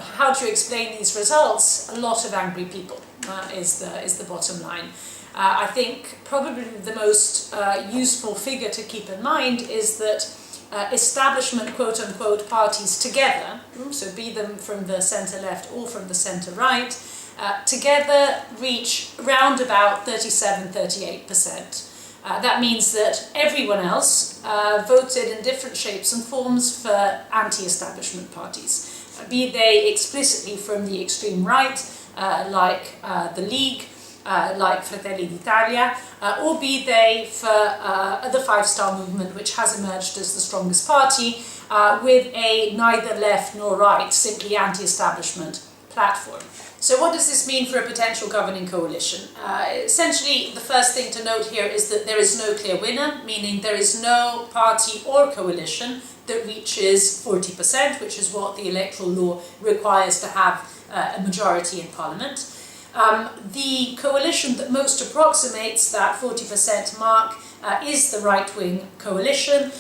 How to explain these results? A lot of angry people is the bottom line. I think probably the most useful figure to keep in mind is that establishment quote-unquote parties together, so be them from the centre-left or from the centre-right, together reach round about 37–38%. That means that everyone else voted in different shapes and forms for anti-establishment parties, be they explicitly from the extreme right, like the League, like Fratelli d'Italia, or be they for the Five-Star Movement, which has emerged as the strongest party, with a neither left nor right, simply anti-establishment platform. So what does this mean for a potential governing coalition? Essentially, the first thing to note here is that there is no clear winner, meaning there is no party or coalition that reaches 40%, which is what the electoral law requires to have a majority in Parliament. The coalition that most approximates that 40% mark is the right-wing coalition,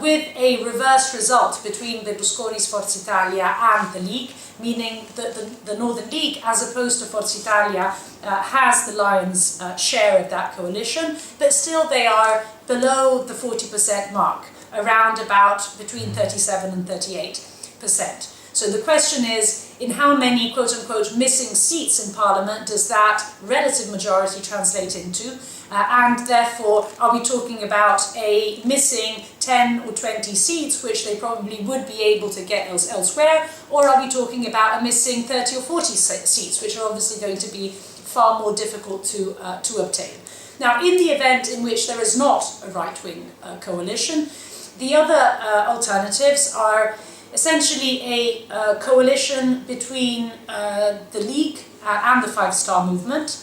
with a reverse result between Berlusconi's Forza Italia and the League, meaning that the Northern League, as opposed to Forza Italia, has the lion's share of that coalition, but still they are below the 40% mark, around about between 37 and 38%. So the question is, in how many quote-unquote missing seats in Parliament does that relative majority translate into? And therefore, are we talking about a missing 10 or 20 seats, which they probably would be able to get elsewhere, or are we talking about a missing 30 or 40 seats, which are obviously going to be far more difficult to obtain? Now, in the event in which there is not a right-wing coalition, the other alternatives are essentially a coalition between the League and the Five-Star Movement.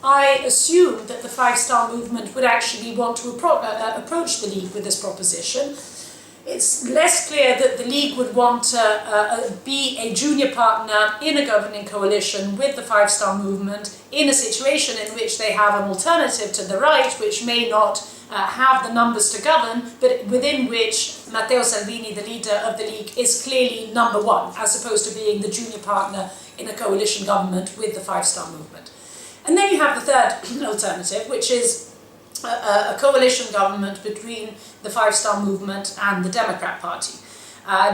I assume that the Five-Star Movement would actually want to approach the League with this proposition. It's less clear that the League would want to be a junior partner in a governing coalition with the Five-Star Movement in a situation in which they have an alternative to the right, which may not have the numbers to govern, but within which Matteo Salvini, the leader of the League, is clearly number one, as opposed to being the junior partner in a coalition government with the Five-Star Movement. And then you have the third alternative, which is a coalition government between the Five-Star Movement and the Democrat Party.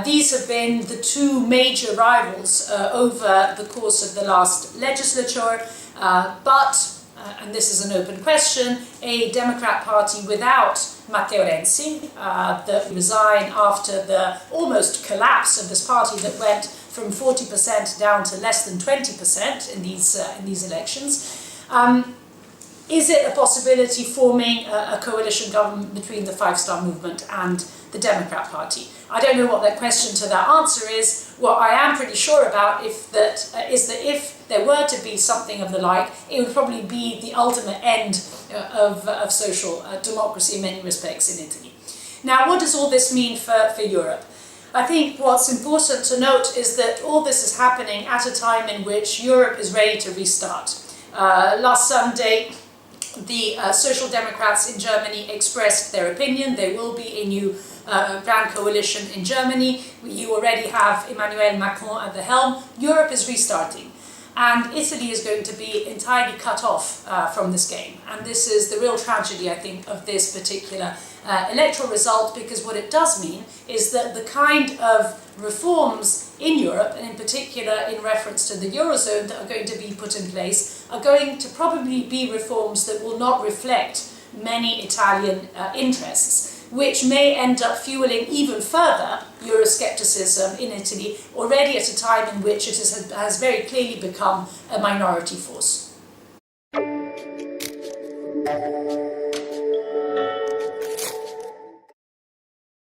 These have been the two major rivals over the course of the last legislature, but and this is an open question, a Democrat Party without Matteo Renzi, that resigned after the almost collapse of this party that went from 40% down to less than 20% in these elections. Is it a possibility forming a coalition government between the Five-Star Movement and the Democrat Party? I don't know what that question to that answer is. What I am pretty sure about is that if there were to be something of the like, it would probably be the ultimate end of social democracy in many respects in Italy. Now, what does all this mean for Europe? I think what's important to note is that all this is happening at a time in which Europe is ready to restart. Last Sunday, the Social Democrats in Germany expressed their opinion. There will be a new grand coalition in Germany. You already have Emmanuel Macron at the helm. Europe is restarting. And Italy is going to be entirely cut off from this game. And this is the real tragedy, I think, of this particular electoral result, because what it does mean is that the kind of reforms in Europe, and in particular in reference to the Eurozone, that are going to be put in place are going to probably be reforms that will not reflect many Italian interests, which may end up fueling even further Euroscepticism in Italy, already at a time in which it has very clearly become a minority force.